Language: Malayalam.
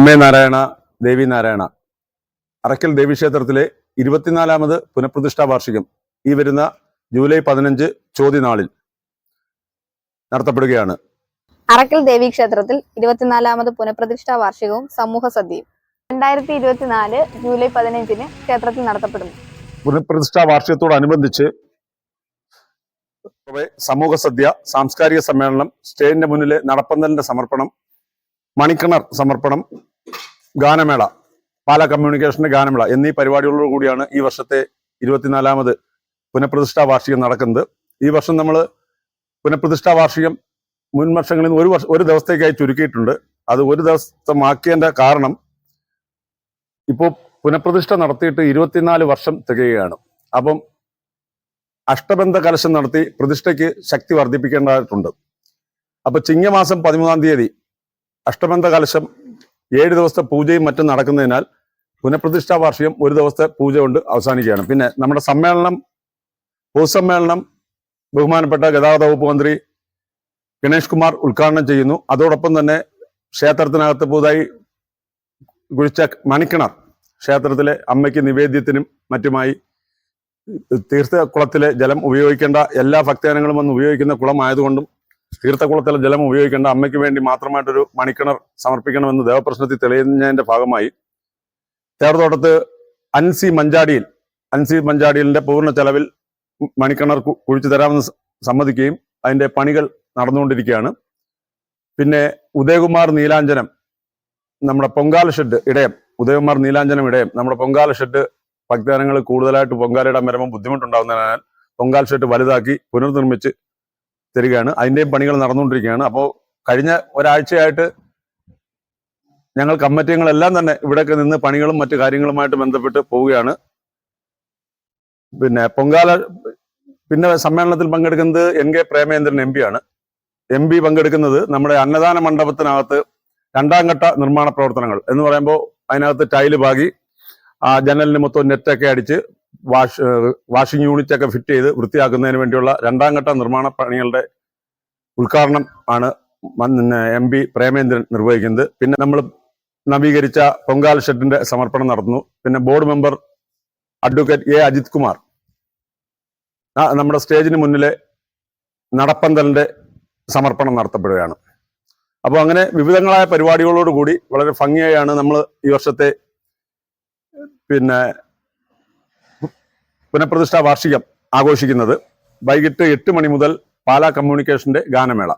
അമ്മേ നാരായണ ദേവി നാരായണ അറക്കൽ ദേവീക്ഷേത്രത്തിലെ 24ാമത് പുനഃപ്രതിഷ്ഠാ വാർഷികം ഈ വരുന്ന ജൂലൈ 15 ചോദ്യനാളിൽ നടത്തപ്പെടുകയാണ്. അറക്കൽ ദേവീക്ഷേത്രത്തിൽ 24ാമത് പുനഃപ്രതിഷ്ഠാ വാർഷികവും സമൂഹ സദ്യയും 2024 ജൂലൈ 15 ക്ഷേത്രത്തിൽ നടത്തപ്പെടുന്നു. പുനഃപ്രതിഷ്ഠാ വാർഷികത്തോടനുബന്ധിച്ച് സമൂഹ സദ്യ, സാംസ്കാരിക സമ്മേളനം, സ്റ്റേജിന്റെ മുന്നിലെ നടപ്പന്തലിന്റെ സമർപ്പണം, മണിക്കിണർ സമർപ്പണം, ഗാനമേള, പാലാ കമ്മ്യൂണിക്കേഷന്റെ ഗാനമേള എന്നീ പരിപാടികളോട് കൂടിയാണ് ഈ വർഷത്തെ 24ാമത് പുനഃപ്രതിഷ്ഠാ വാർഷികം നടക്കുന്നത്. ഈ വർഷം നമ്മൾ പുനഃപ്രതിഷ്ഠാ വാർഷികം മുൻ വർഷങ്ങളിൽ ഒരു ദിവസത്തേക്കായി ചുരുക്കിയിട്ടുണ്ട്. അത് ഒരു ദിവസമാക്കിയതിന്റെ കാരണം ഇപ്പോൾ പുനഃപ്രതിഷ്ഠ നടത്തിയിട്ട് 24 വർഷം തികയുകയാണ്. അപ്പം അഷ്ടബന്ധ കലശം നടത്തി പ്രതിഷ്ഠയ്ക്ക് ശക്തി വർദ്ധിപ്പിക്കേണ്ടതായിട്ടുണ്ട്. അപ്പൊ ചിങ്ങമാസം 13-ാം തീയതി അഷ്ടബന്ധ കലശം 7 ദിവസത്തെ പൂജയും മറ്റും നടക്കുന്നതിനാൽ പുനഃപ്രതിഷ്ഠാ വാർഷികം ഒരു ദിവസത്തെ പൂജ കൊണ്ട് അവസാനിക്കുകയാണ്. പിന്നെ നമ്മുടെ സമ്മേളനം, പൊതുസമ്മേളനം ബഹുമാനപ്പെട്ട ഗതാഗത വകുപ്പ് മന്ത്രി ഗണേഷ് കുമാർ ഉദ്ഘാടനം ചെയ്യുന്നു. അതോടൊപ്പം തന്നെ ക്ഷേത്രത്തിനകത്ത് പുതുതായി കുഴിച്ച മണിക്കിണർ ക്ഷേത്രത്തിലെ അമ്മയ്ക്ക് നിവേദ്യത്തിനും മറ്റുമായി തീർത്ഥക്കുളത്തിലെ ജലം ഉപയോഗിക്കേണ്ട എല്ലാ ഭക്തജനങ്ങളും വന്ന് ഉപയോഗിക്കുന്ന കുളമായതുകൊണ്ടും തീർത്ഥക്കുളത്തിലെ ജലം ഉപയോഗിക്കേണ്ട അമ്മയ്ക്ക് വേണ്ടി മാത്രമായിട്ടൊരു മണിക്കിണർ സമർപ്പിക്കണമെന്ന് ദേവപ്രശ്നത്തിൽ തെളിയുന്നതിന്റെ ഭാഗമായി തേർത്തോട്ടത്ത് അൻസി മഞ്ചാടിയിലിന്റെ പൂർണ്ണ ചെലവിൽ മണിക്കിണർ കുഴിച്ചു തരാമെന്ന് സമ്മതിക്കുകയും അതിന്റെ പണികൾ നടന്നുകൊണ്ടിരിക്കുകയാണ്. പിന്നെ ഉദയകുമാർ നീലാഞ്ജനം, നമ്മുടെ പൊങ്കാല ഷെഡ് ഇടയം, ഉദയകുമാർ നീലാഞ്ജനം ഇടയം, നമ്മുടെ പൊങ്കാല ഷെഡ് ഭക്തജനങ്ങൾ കൂടുതലായിട്ട് പൊങ്കാലയിടാൻ വരുമ്പോൾ ബുദ്ധിമുട്ടുണ്ടാകുന്നതിനാൽ പൊങ്കാല ഷെഡ് വലുതാക്കി പുനർനിർമ്മിച്ച് തരികയാണ്. അതിന്റെയും പണികൾ നടന്നുകൊണ്ടിരിക്കുകയാണ്. അപ്പോൾ കഴിഞ്ഞ ഒരാഴ്ചയായിട്ട് ഞങ്ങൾ കമ്മിറ്റികളെല്ലാം തന്നെ ഇവിടെയൊക്കെ നിന്ന് പണികളും മറ്റു കാര്യങ്ങളുമായിട്ട് ബന്ധപ്പെട്ട് പോവുകയാണ്. പിന്നെ സമ്മേളനത്തിൽ പങ്കെടുക്കുന്നത് NK പ്രേമേന്ദ്രൻ MP ആണ്. MP പങ്കെടുക്കുന്നത് നമ്മുടെ അന്നദാന മണ്ഡപത്തിനകത്ത് 2ാം ഘട്ട നിർമ്മാണ പ്രവർത്തനങ്ങൾ എന്ന് പറയുമ്പോൾ അതിനകത്ത് ടൈല് പാകി ജനലിന് മൊത്തം നെറ്റൊക്കെ അടിച്ച് വാഷിംഗ് യൂണിറ്റ് ഒക്കെ ഫിറ്റ് ചെയ്ത് വൃത്തിയാക്കുന്നതിന് വേണ്ടിയുള്ള 2ാം ഘട്ട നിർമ്മാണ പണികളുടെ ഉദ്ഘാടനം ആണ് MP പ്രേമേന്ദ്രൻ നിർവഹിക്കുന്നത്. പിന്നെ നമ്മൾ നവീകരിച്ച പൊങ്കാല ഷെഡിന്റെ സമർപ്പണം നടത്തുന്നു. പിന്നെ board member advocate A Ajith Kumar നമ്മുടെ സ്റ്റേജിന് മുന്നിലെ നടപ്പന്തലിന്റെ സമർപ്പണം നടത്തപ്പെടുകയാണ്. അപ്പോൾ അങ്ങനെ വിവിധങ്ങളായ പരിപാടികളോടുകൂടി വളരെ ഭംഗിയായാണ് നമ്മൾ ഈ വർഷത്തെ പുനഃപ്രതിഷ്ഠാ വാർഷികം ആഘോഷിക്കുന്നത്. വൈകിട്ട് 8 മണി മുതൽ പാലാ കമ്മ്യൂണിക്കേഷന്റെ ഗാനമേള.